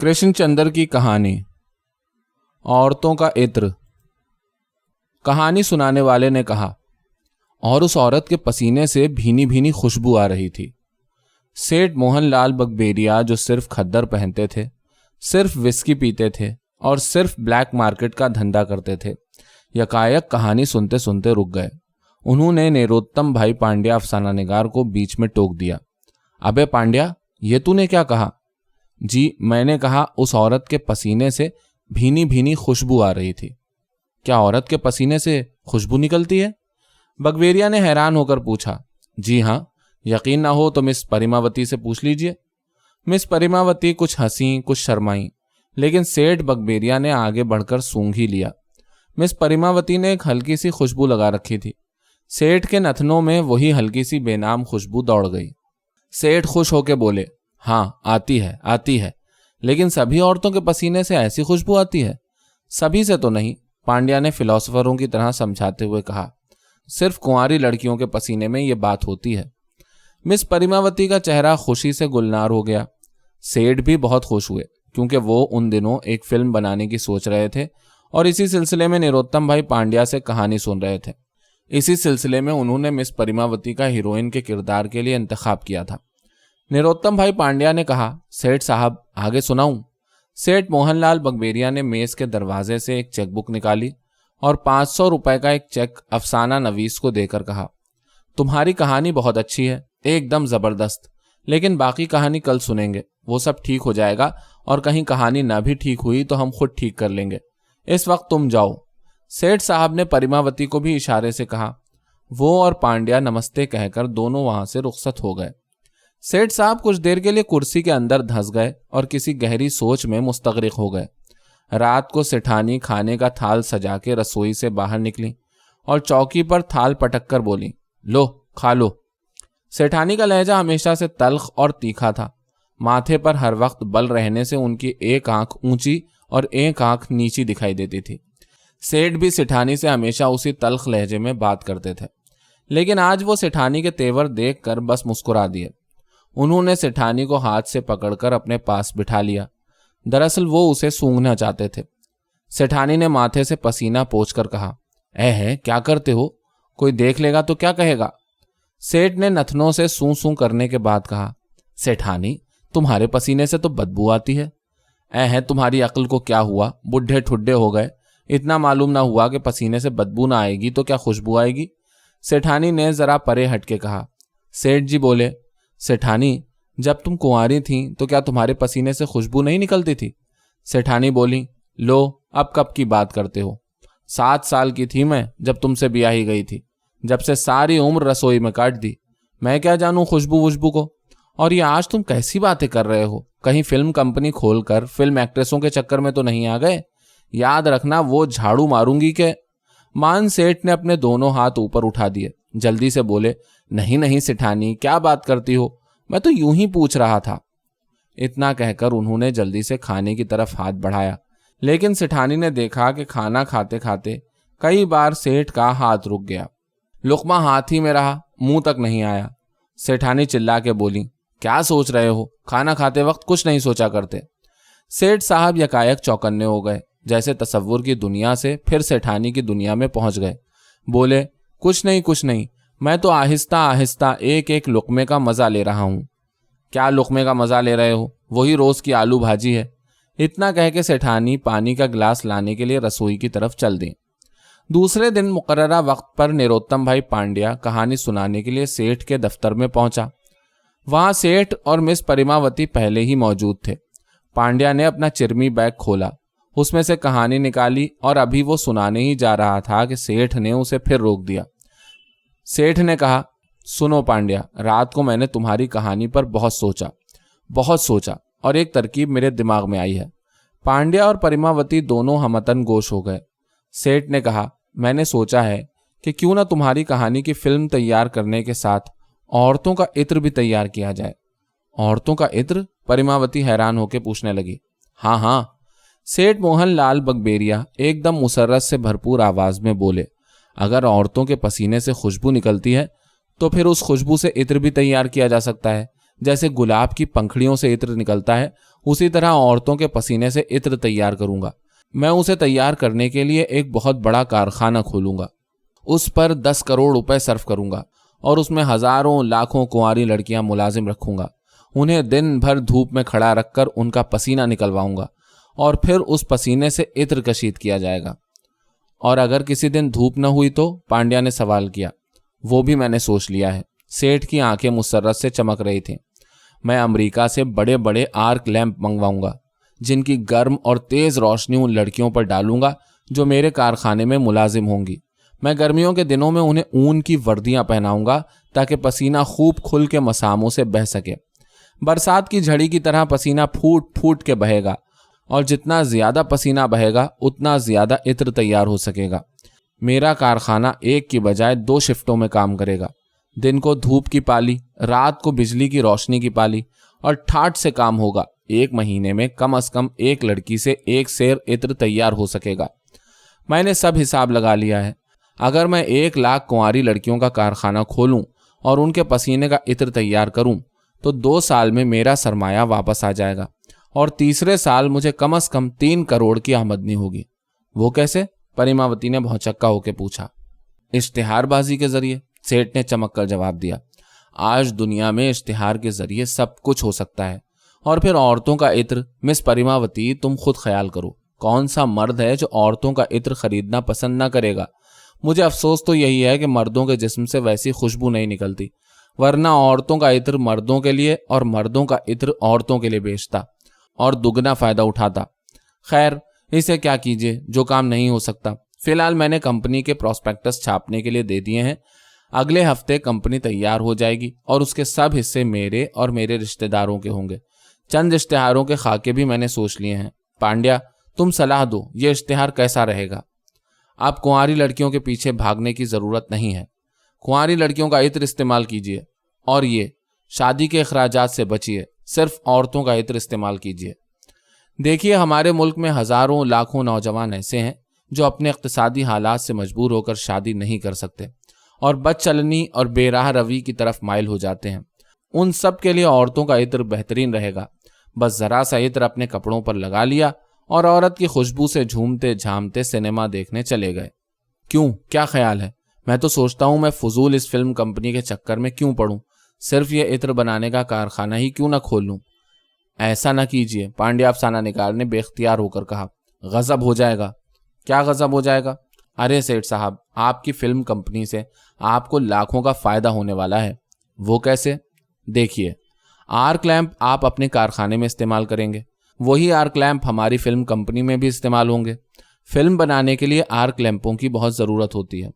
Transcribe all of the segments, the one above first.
कृष्ण चंद्र की कहानी। औरतों का इत्र। कहानी सुनाने वाले ने कहा, और उस औरत के पसीने से भीनी भीनी खुशबू आ रही थी। सेठ मोहनलाल बगबेरिया, जो सिर्फ खद्दर पहनते थे, सिर्फ विस्की पीते थे और सिर्फ ब्लैक मार्केट का धंधा करते थे, यकायक कहानी सुनते सुनते रुक गए। उन्होंने नेरोत्तम भाई पांड्या अफसाना निगार को बीच में टोक दिया। अबे पांड्या, ये तूने क्या कहा? जी, मैंने कहा उस औरत के पसीने से भीनी भीनी खुशबू आ रही थी। क्या औरत के पसीने से खुशबू निकलती है? बगबेरिया ने हैरान होकर पूछा। जी हाँ, यकीन ना हो तो मिस परिमावती से पूछ लीजिए। मिस परिमावती कुछ हंसी, कुछ शर्माई, लेकिन सेठ बगबेरिया ने आगे बढ़कर सूंघ ही लिया। मिस परिमावती ने एक हल्की सी खुशबू लगा रखी थी। सेठ के नथनों में वही हल्की सी बेनाम खुशबू दौड़ गई। सेठ खुश होकर बोले, हाँ आती है, लेकिन सभी औरतों के पसीने से ऐसी खुशबू आती है? सभी से तो नहीं, पांड्या ने फिलोसोफरों की तरह समझाते हुए कहा। सिर्फ कुंवारी लड़कियों के पसीने में ये बात होती है। मिस परिमावती का चेहरा खुशी से गुलनार हो गया। सेठ भी बहुत खुश हुए, क्योंकि वो उन दिनों एक फिल्म बनाने की सोच रहे थे और इसी सिलसिले में नेरोत्तम भाई पांड्या से कहानी सुन रहे थे। इसी सिलसिले में उन्होंने मिस परिमावती का हीरोइन के किरदार के लिए इंतखाब किया था। नेरोत्तम भाई पांड्या ने कहा, सेठ साहब आगे सुनाऊं? सेठ मोहनलाल बगबेरिया ने मेज के दरवाजे से एक चेकबुक निकाली और 500 रुपए का एक चेक अफसाना नवीस को देकर कहा, तुम्हारी कहानी बहुत अच्छी है, एकदम जबरदस्त, लेकिन बाकी कहानी कल सुनेंगे, वो सब ठीक हो जाएगा, और कहीं कहानी ना भी ठीक हुई तो हम खुद ठीक कर लेंगे। इस वक्त तुम जाओ। सेठ साहब ने परिमावती को भी इशारे से कहा। वो और पांड्या नमस्ते कहकर दोनों वहां से रुखसत हो गए। सेठ साहब कुछ देर के लिए कुर्सी के अंदर धंस गए और किसी गहरी सोच में मुस्तगरिक हो गए। रात को सेठानी खाने का थाल सजा के रसोई से बाहर निकली और चौकी पर थाल पटक कर बोली, लो खा लो। सेठानी का लहजा हमेशा से तल्ख और तीखा था। माथे पर हर वक्त बल रहने से उनकी एक आंख ऊंची और एक आंख नीची दिखाई देती थी। सेठ भी सेठानी से हमेशा उसी तल्ख लहजे में बात करते थे, लेकिन आज वो सेठानी के तेवर देख कर बस मुस्कुरा दिए। उन्होंने सेठानी को हाथ से पकड़कर अपने पास बिठा लिया। दरअसल वो उसे सूंघना चाहते थे। सेठानी ने माथे से पसीना पोंछकर कहा, है क्या करते हो? कोई देख लेगा तो क्या कहेगा? सेठ ने नथनों से सूं सूं करने के बाद कहा, सेठानी तुम्हारे पसीने से तो बदबू आती है। तुम्हारी अक्ल को क्या हुआ? बुढ़े ठुड्डे हो गए, इतना मालूम ना हुआ कि पसीने से बदबू ना आएगी तो क्या खुशबू आएगी? सेठानी ने जरा परे हटके कहा। सेठ जी बोले, सेठानी जब तुम कुंवारी थी तो क्या तुम्हारे पसीने से खुशबू नहीं निकलती थी? सेठानी बोली, लो अब कब की बात करते हो? 7 साल की थी मैं जब तुमसे ब्याही गई थी, जब से सारी उम्र रसोई में काट दी। मैं क्या जानूं खुशबू वुशबू को? और ये आज तुम कैसी बातें कर रहे हो? कहीं फिल्म कंपनी खोलकर फिल्म एक्ट्रेसों के चक्कर में तो नहीं आ गए? याद रखना वो झाड़ू मारूंगी के। मान सेठ ने अपने दोनों हाथ ऊपर उठा दिए, जल्दी से बोले, नहीं सेठानी, क्या बात करती हो, मैं तो यूं ही पूछ रहा था। इतना कहकर उन्होंने जल्दी से खाने की तरफ हाथ बढ़ाया, लेकिन सेठानी ने देखा कि खाना खाते खाते कई बार सेठ का हाथ रुक गया। लुकमा हाथ ही में रहा, मुंह तक नहीं आया। सेठानी चिल्ला के बोली, क्या सोच रहे हो? खाना खाते वक्त कुछ नहीं सोचा करते। सेठ साहब यकायक चौकन्ने हो गए, जैसे तसव्वुर की दुनिया से फिर सेठानी की दुनिया में पहुंच गए। बोले, कुछ नहीं, मैं तो आहिस्ता आहिस्ता एक एक लुकमे का मजा ले रहा हूं। क्या लुकमे का मजा ले रहे हो? वही रोज की आलू भाजी है। इतना कह के सेठानी पानी का गिलास लाने के लिए रसोई की तरफ चल दी। दूसरे दिन मुकर्ररा वक्त पर नेरोत्तम भाई पांड्या कहानी सुनाने के लिए सेठ के दफ्तर में पहुंचा। वहां सेठ और मिस परिमावती पहले ही मौजूद थे। पांड्या ने अपना चिरमी बैग खोला, उसमें से कहानी निकाली और अभी वो सुनाने ही जा रहा था कि सेठ ने उसे फिर रोक दिया। सेठ ने कहा, सुनो पांड्या, रात को मैंने तुम्हारी कहानी पर बहुत सोचा और एक तरकीब मेरे दिमाग में आई है। पांड्या और परिमावती दोनों हमतन गोश हो गए। सेठ ने कहा, मैंने सोचा है कि क्यों ना तुम्हारी कहानी की फिल्म तैयार करने के साथ औरतों का इत्र भी तैयार किया जाए। औरतों का इत्र? परिमावती हैरान होकर पूछने लगी। हाँ। सेठ मोहनलाल बगबेरिया एकदम मुसर्रत से भरपूर आवाज में बोले, अगर औरतों के पसीने से खुशबू निकलती है तो फिर उस खुशबू से इत्र भी तैयार किया जा सकता है। जैसे गुलाब की पंखड़ियों से इत्र निकलता है, उसी तरह औरतों के पसीने से इत्र तैयार करूंगा। मैं उसे तैयार करने के लिए एक बहुत बड़ा कारखाना खोलूंगा, उस पर 10 करोड़ रुपए सर्फ करूंगा और उसमें हजारों लाखों कुंवारी लड़कियां मुलाजिम रखूंगा। उन्हें दिन भर धूप में खड़ा रखकर उनका पसीना निकलवाऊंगा और फिर उस पसीने से इत्र कशीद किया जाएगा। और अगर किसी दिन धूप न हुई तो? पांड्या ने सवाल किया। वो भी मैंने सोच लिया है। सेठ की आंखें मुसर्रत से चमक रही थीं। मैं अमेरिका से बड़े बड़े आर्क लैंप मंगवाऊंगा, जिनकी गर्म और तेज रोशनी उन लड़कियों पर डालूंगा जो मेरे कारखाने में मुलाजिम होंगी। मैं गर्मियों के दिनों में उन्हें ऊन की वर्दियां पहनाऊंगा ताकि पसीना खूब खुल के मसामों से बह सके। बरसात की झड़ी की तरह पसीना फूट फूट के बहेगा और जितना ज्यादा पसीना बहेगा उतना ज्यादा इत्र तैयार हो सकेगा। मेरा कारखाना एक की बजाय 2 शिफ्टों में काम करेगा। दिन को धूप की पाली, रात को बिजली की रोशनी की पाली, और ठाठ से काम होगा। 1 महीने में कम से कम 1 लड़की से 1 सेर इत्र तैयार हो सकेगा। मैंने सब हिसाब लगा लिया है। अगर मैं 1 लाख कुंवारी लड़कियों का कारखाना खोलूं और उनके पसीने का इत्र तैयार करूं तो 2 साल में मेरा सरमाया वापस आ जाएगा और तीसरे साल मुझे कम से कम 3 करोड़ की आमदनी होगी। वो कैसे? परिमावती ने भौचक्का होकर पूछा। इश्तिहारबाजी के जरिए, सेठ ने चमक कर जवाब दिया। आज दुनिया में इश्तिहार के जरिए सब कुछ हो सकता है। और फिर औरतों का इत्र, मिस परिमावती, तुम खुद ख्याल करो, कौन सा मर्द है जो औरतों का इत्र खरीदना पसंद ना करेगा? मुझे अफसोस तो यही है कि मर्दों के जिस्म से वैसी खुशबू नहीं निकलती, वरना औरतों का इत्र मर्दों के लिए और मर्दों का इत्र औरतों के लिए बेचता और दुगना फायदा उठाता। खैर, इसे क्या कीजिए, जो काम नहीं हो सकता। फिलहाल मैंने कंपनी के प्रोस्पेक्टस छापने के लिए दे दिए हैं। अगले हफ्ते कंपनी तैयार हो जाएगी और उसके सब हिस्से मेरे और मेरे रिश्तेदारों के होंगे। चंद इश्तिहारों के खाके भी मैंने सोच लिए हैं। पांड्या, तुम सलाह दो, ये इश्तिहार कैसा रहेगा? अब कुंवारी लड़कियों के पीछे भागने की जरूरत नहीं है। कुंवारी लड़कियों का इत्र इस्तेमाल कीजिए और ये शादी के अखराजात से बचिए, सिर्फ औरतों का इत्र इस्तेमाल कीजिए। देखिए, हमारे मुल्क में हजारों लाखों नौजवान ऐसे हैं जो अपने इक्तिसादी हालात से मजबूर होकर शादी नहीं कर सकते और बदचलनी और बेराह रवी की तरफ माइल हो जाते हैं। उन सब के लिए औरतों का इत्र बेहतरीन रहेगा। बस जरा सा इत्र अपने कपड़ों पर लगा लिया और औरत की खुशबू से झूमते झामते सिनेमा देखने चले गए। क्यों, क्या ख्याल है? मैं तो सोचता हूं मैं फजूल इस फिल्म कंपनी के चक्कर में क्यों पड़ूं, सिर्फ ये इत्र बनाने का कारखाना ही क्यों ना खोल लूं। ऐसा ना कीजिए, पांड्या अफसाना निगार ने बेख्तियार होकर कहा। गजब हो जाएगा। क्या गजब हो जाएगा? अरे सेठ साहब, आपकी फिल्म कंपनी से आपको लाखों का फायदा होने वाला है। वो कैसे? देखिए, आर्क लैंप आप अपने कारखाने में इस्तेमाल करेंगे, वही आर्क लैंप हमारी फिल्म कंपनी में भी इस्तेमाल होंगे। फिल्म बनाने के लिए आर्क लैंपों की बहुत ज़रूरत होती है।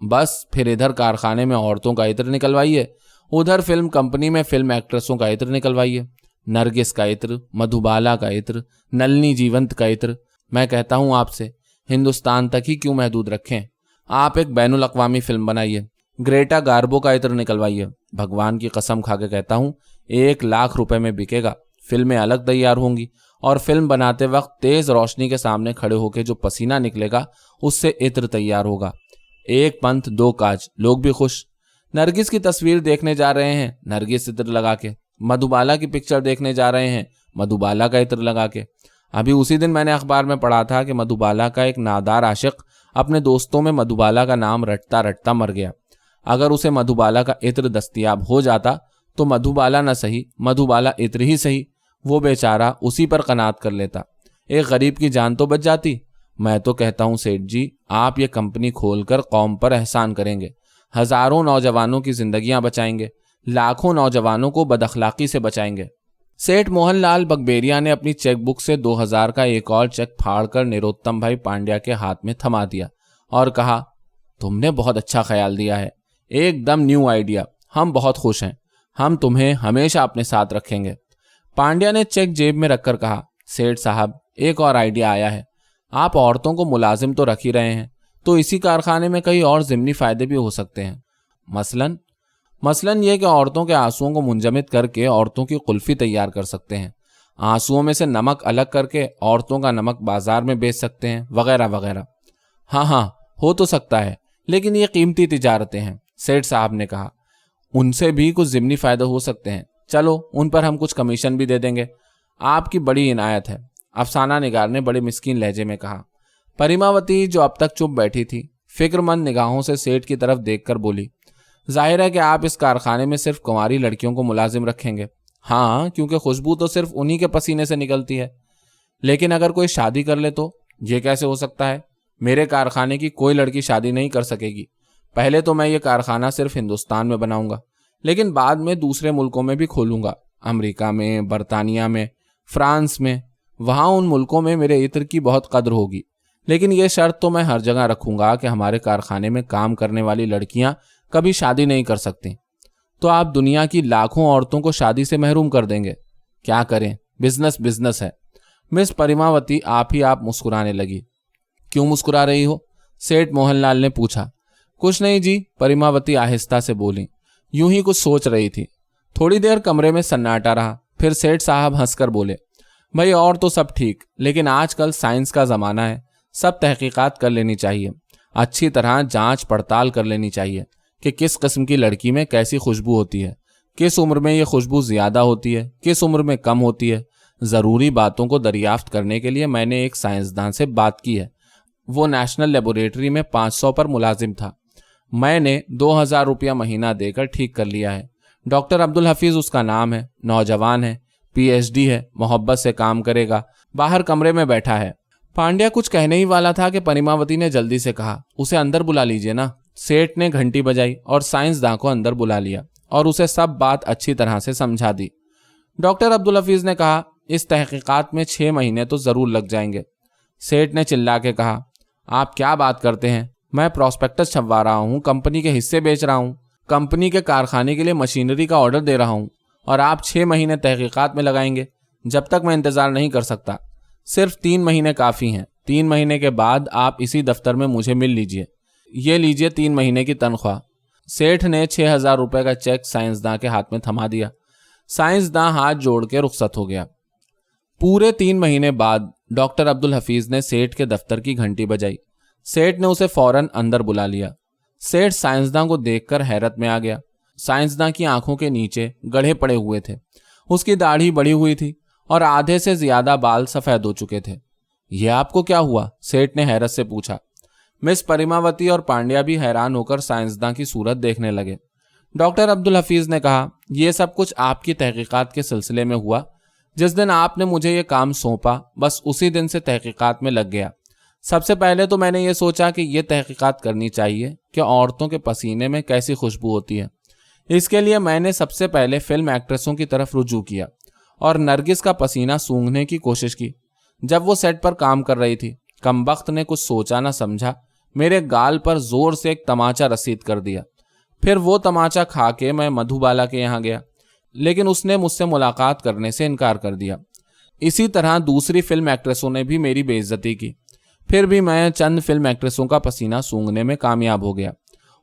बस फिर इधर कारखाने में औरतों का इत्र निकलवाइए, उधर फिल्म कंपनी में फिल्म एक्ट्रेसों का इत्र निकलवाइए। नरगिस का इत्र, मधुबाला का इत्र, नलिनी जीवंत का इत्र। मैं कहता हूँ आपसे, हिंदुस्तान तक ही क्यों महदूद रखें? आप एक बैनुल अक़वामी फिल्म बनाइए, ग्रेटा गार्बो का इत्र निकलवाइए। भगवान की कसम खा के कहता हूँ, 1 लाख रुपए में बिकेगा। फिल्में अलग तैयार होंगी और फिल्म बनाते वक्त तेज रोशनी के सामने खड़े होकर जो पसीना निकलेगा उससे इत्र तैयार होगा। 1 पंथ 2 काज, लोग भी खुश। नरगिस की तस्वीर देखने जा रहे हैं, नरगिस इत्र लगा के। मधुबाला की पिक्चर देखने जा रहे हैं, मधुबाला का इत्र लगा के। अभी उसी दिन मैंने अखबार में पढ़ा था कि मधुबाला का एक नादार आशिक अपने दोस्तों में मधुबाला का नाम रटता रटता मर गया। अगर उसे मधुबाला का इत्र दस्तयाब हो जाता तो मधुबाला न सही, मधुबाला इत्र ही सही, वो बेचारा उसी पर कनात कर लेता, एक गरीब की जान तो बच जाती। मैं तो कहता हूँ सेठ जी, आप ये कंपनी खोलकर कौम पर एहसान करेंगे, हजारों नौजवानों की जिंदगियां बचाएंगे, लाखों नौजवानों को बदअखलाकी से बचाएंगे। सेठ मोहनलाल बगबेरिया ने अपनी चेकबुक से 2000 का एक और चेक फाड़कर निरोत्तम भाई पांड्या के हाथ में थमा दिया और कहा, तुमने बहुत अच्छा ख्याल दिया है, एकदम न्यू आइडिया। हम बहुत खुश हैं, हम तुम्हें हमेशा अपने साथ रखेंगे। पांड्या ने चेक जेब में रखकर कहा, सेठ साहब, एक और आइडिया आया है। आप औरतों को मुलाजिम तो रख ही रहे हैं, तो इसी कारखाने में कई और ज़िमनी फायदे भी हो सकते हैं। मसलन ये कि औरतों के आंसुओं को मुंजमद करके औरतों की कुल्फी तैयार कर सकते हैं, आंसुओं में से नमक अलग करके औरतों का नमक बाजार में बेच सकते हैं, वगैरह वगैरह। हाँ, हो तो सकता है, लेकिन ये कीमती तिजारतें हैं, सेठ साहब ने कहा। उनसे भी कुछ ज़िमनी फायदे हो सकते हैं, चलो उन पर हम कुछ कमीशन भी दे देंगे। آپ کی بڑی عنایت ہے، افسانہ نگار نے بڑے مسکین لہجے میں کہا۔ پریماوتی جو اب تک چپ بیٹھی تھی فکر مند نگاہوں سے سیٹھ کی طرف دیکھ کر بولی، ظاہر ہے کہ آپ اس کارخانے میں صرف کنواری لڑکیوں کو ملازم رکھیں گے۔ ہاں، کیونکہ خوشبو تو صرف انہی کے پسینے سے نکلتی ہے۔ لیکن اگر کوئی شادی کر لے تو؟ یہ کیسے ہو سکتا ہے؟ میرے کارخانے کی کوئی لڑکی شادی نہیں کر سکے گی۔ پہلے تو میں یہ کارخانہ صرف ہندوستان میں بناؤں گا، لیکن بعد میں دوسرے ملکوں میں بھی کھولوں گا، امریکہ میں، برطانیہ میں، فرانس میں۔ وہاں ان ملکوں میں میرے عطر کی بہت قدر ہوگی، لیکن یہ شرط تو میں ہر جگہ رکھوں گا کہ ہمارے کارخانے میں کام کرنے والی لڑکیاں کبھی شادی نہیں کر سکتی۔ تو آپ دنیا کی لاکھوں عورتوں کو شادی سے محروم کر دیں گے۔ کیا کریں، بزنس ہے۔ مس پریماوتی آپ مسکرانے لگی۔ کیوں مسکرا رہی ہو؟ سیٹھ موہن لال نے پوچھا۔ کچھ نہیں جی، پریماوتی آہستہ سے بولی، یوں ہی کچھ سوچ رہی تھی۔ تھوڑی دیر کمرے میں سناٹا رہا، پھر سیٹھ صاحب ہنس کر بولے، بھائی اور تو سب ٹھیک، لیکن آج کل سائنس کا زمانہ ہے، سب تحقیقات کر لینی چاہیے، اچھی طرح جانچ پڑتال کر لینی چاہیے کہ کس قسم کی لڑکی میں کیسی خوشبو ہوتی ہے، کس عمر میں یہ خوشبو زیادہ ہوتی ہے، کس عمر میں کم ہوتی ہے۔ ضروری باتوں کو دریافت کرنے کے لیے میں نے ایک سائنسدان سے بات کی ہے، وہ نیشنل لیبوریٹری میں 500 پر ملازم تھا، میں نے 2000 روپیہ مہینہ دے کر ٹھیک کر لیا ہے۔ ڈاکٹر عبدالحفیظ اس کا نام ہے، نوجوان ہے، PhD ہے، محبت سے کام کرے گا۔ باہر کمرے میں بیٹھا ہے۔ پانڈیا کچھ کہنے ہی والا تھا کہ پریماوتی نے جلدی سے کہا، اسے اندر بلا لیجئے نا۔ سیٹھ نے گھنٹی بجائی اور سائنسداں کو اندر بلا لیا اور اسے سب بات اچھی طرح سے سمجھا دی۔ ڈاکٹر عبدالحفیظ نے کہا، اس تحقیقات میں 6 مہینے تو ضرور لگ جائیں گے۔ سیٹھ نے چلا کے کہا، آپ کیا بات کرتے ہیں؟ میں پراسپیکٹس چھپوا رہا ہوں، کمپنی کے حصے بیچ رہا ہوں، کمپنی کے کارخانے کے لیے مشینری کا آرڈر دے رہا ہوں، اور آپ 6 مہینے تحقیقات میں لگائیں گے؟ جب تک میں انتظار نہیں کر سکتا، صرف 3 مہینے کافی ہیں۔ 3 مہینے کے بعد آپ اسی دفتر میں مجھے مل لیجئے۔ یہ لیجئے 3 مہینے کی تنخواہ۔ سیٹھ نے 6000 روپے کا چیک سائنسداں کے ہاتھ میں تھما دیا۔ سائنسداں ہاتھ جوڑ کے رخصت ہو گیا۔ پورے 3 مہینے بعد ڈاکٹر عبدالحفیظ نے سیٹھ کے دفتر کی گھنٹی بجائی۔ سیٹھ نے اسے فوراً اندر بلا لیا۔ سیٹھ سائنسداں کو دیکھ کر حیرت میں آ گیا۔ سائنسداں کی آنکھوں کے نیچے گڑھے پڑے ہوئے تھے، اس کی داڑھی بڑھی ہوئی تھی اور آدھے سے زیادہ بال سفید ہو چکے تھے۔ یہ آپ کو کیا ہوا؟ سیٹھ نے حیرت سے پوچھا۔ مس پریماوتی اور پانڈیا بھی حیران ہو کر سائنسداں کی صورت دیکھنے لگے۔ ڈاکٹر عبدالحفیظ نے کہا، یہ سب کچھ آپ کی تحقیقات کے سلسلے میں ہوا۔ جس دن آپ نے مجھے یہ کام سونپا، بس اسی دن سے تحقیقات میں لگ گیا۔ سب سے پہلے تو میں نے یہ سوچا کہ یہ تحقیقات کرنی چاہیے کہ عورتوں کے پسینے میں کیسی خوشبو ہوتی ہے۔ اس کے لیے میں نے سب سے پہلے فلم ایکٹریسوں کی طرف رجوع کیا اور نرگس کا پسینہ سونگھنے کی کوشش کی۔ جب وہ سیٹ پر کام کر رہی تھی، کمبخت نے کچھ سوچا نہ سمجھا میرے گال پر زور سے ایک تماچا رسید کر دیا۔ پھر وہ تماچا کھا کے میں مدھو بالا کے یہاں گیا، لیکن اس نے مجھ سے ملاقات کرنے سے انکار کر دیا۔ اسی طرح دوسری فلم ایکٹریسوں نے بھی میری بے عزتی کی۔ پھر بھی میں چند فلم ایکٹریسوں کا پسینہ سونگھنے میں کامیاب ہو گیا۔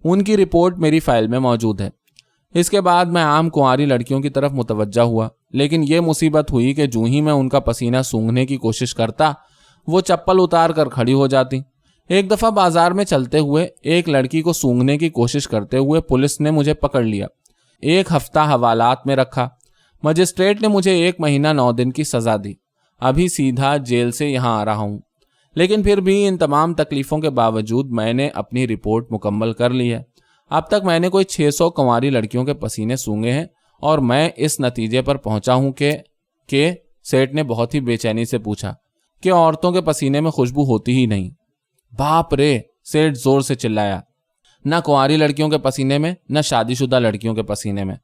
ان کی رپورٹ میری فائل میں موجود ہے۔ اس کے بعد میں عام کنواری لڑکیوں کی طرف متوجہ ہوا، لیکن یہ مصیبت ہوئی کہ جوں ہی میں ان کا پسینہ سونگھنے کی کوشش کرتا، وہ چپل اتار کر کھڑی ہو جاتی۔ ایک دفعہ بازار میں چلتے ہوئے ایک لڑکی کو سونگھنے کی کوشش کرتے ہوئے پولیس نے مجھے پکڑ لیا، 1 ہفتہ حوالات میں رکھا۔ مجسٹریٹ نے مجھے 1 مہینہ 9 دن کی سزا دی۔ ابھی سیدھا جیل سے یہاں آ رہا ہوں، لیکن پھر بھی ان تمام تکلیفوں کے باوجود میں نے اپنی رپورٹ مکمل کر لی ہے۔ اب تک میں نے کوئی 600 کنواری لڑکیوں کے پسینے سونگھے ہیں، اور میں اس نتیجے پر پہنچا ہوں کہ سیٹھ نے بہت ہی بے چینی سے پوچھا کہ عورتوں کے پسینے میں خوشبو ہوتی ہی نہیں۔ باپ رے! سیٹھ زور سے چلایا، نہ کنواری لڑکیوں کے پسینے میں نہ شادی شدہ لڑکیوں کے پسینے میں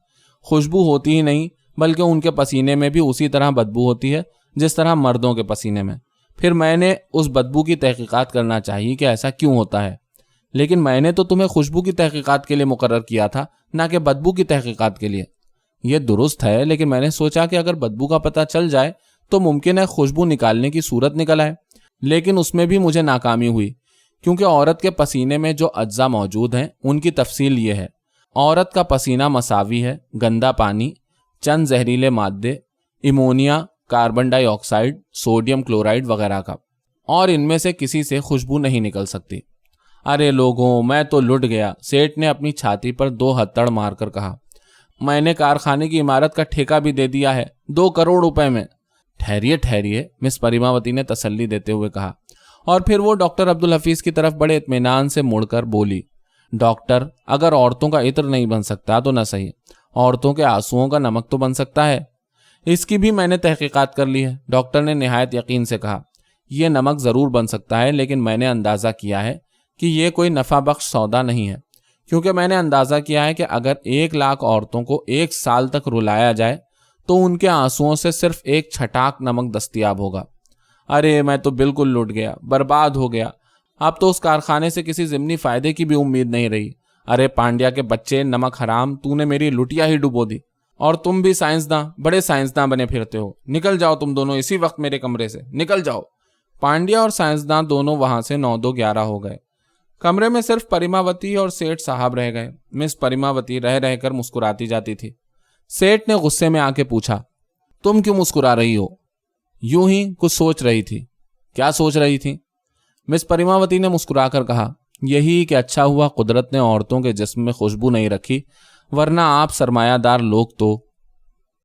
خوشبو ہوتی ہی نہیں، بلکہ ان کے پسینے میں بھی اسی طرح بدبو ہوتی ہے جس طرح مردوں کے پسینے میں۔ پھر میں نے اس بدبو کی تحقیقات کرنا چاہیے کہ ایسا کیوں ہوتا ہے، لیکن میں نے تو تمہیں خوشبو کی تحقیقات کے لیے مقرر کیا تھا، نہ کہ بدبو کی تحقیقات کے لیے۔ یہ درست ہے، لیکن میں نے سوچا کہ اگر بدبو کا پتہ چل جائے تو ممکن ہے خوشبو نکالنے کی صورت نکل آئے، لیکن اس میں بھی مجھے ناکامی ہوئی، کیونکہ عورت کے پسینے میں جو اجزاء موجود ہیں ان کی تفصیل یہ ہے: عورت کا پسینہ مساوی ہے گندا پانی، چند زہریلے مادے، ایمونیا، کاربن ڈائی آکسائڈ، سوڈیم کلورائڈ وغیرہ کا، اور ان میں سے کسی سے خوشبو نہیں نکل سکتی۔ ارے لوگوں، میں تو لٹ گیا، سیٹھ نے اپنی چھاتی پر 2 ہتھڑ مار کر کہا۔ میں نے کارخانے کی عمارت کا ٹھیکہ بھی دے دیا ہے 2 کروڑ روپے میں۔ ठहरिए ठहरिए, मिस परिमावती ने तसल्ली देते हुए कहा, और फिर वो डॉक्टर अब्दुल हफीज की तरफ बड़े इत्मीनान से मुड़कर बोली, डॉक्टर, अगर औरतों का इत्र नहीं बन सकता तो न सही, औरतों के आंसुओं का नमक तो बन सकता है। इसकी भी मैंने तहकीकात कर ली है, डॉक्टर ने निहायत यकीन से कहा। यह नमक जरूर बन सकता है, लेकिन मैंने अंदाजा किया है कि यह कोई नफा बख्श सौदा नहीं है, क्योंकि मैंने अंदाजा किया है कि अगर 1 लाख औरतों को 1 साल तक रुलाया जाए तो उनके आंसुओं से सिर्फ 1 छटाक नमक दस्तयाब होगा। अरे मैं तो बिल्कुल लुट गया, बर्बाद हो गया। अब तो उस कारखाने से किसी जिमनी फायदे की भी उम्मीद नहीं रही। अरे पांड्या के बच्चे, नमक हराम, तूने मेरी लुटिया ही डुबो दी। और तुम भी साइंसदां, बड़े साइंसदां बने फिरते हो। निकल जाओ तुम दोनों इसी वक्त मेरे कमरे से, निकल जाओ। पांड्या और साइंसदां दोनों वहां से 9-2-11 हो गए। कमरे में सिर्फ परिमावती और सेठ साहब रह गए। मिस परिमावती रह रहकर मुस्कुराती जाती थी। सेठ ने गुस्से में आके पूछा, तुम क्यों मुस्कुरा रही हो? यूं ही कुछ सोच रही थी। क्या सोच रही थी? मिस परिमावती ने मुस्कुराकर कहा, यही कि अच्छा हुआ कुदरत ने औरतों के जिस्म में खुशबू नहीं रखी, वरना आप सरमायादार लोग तो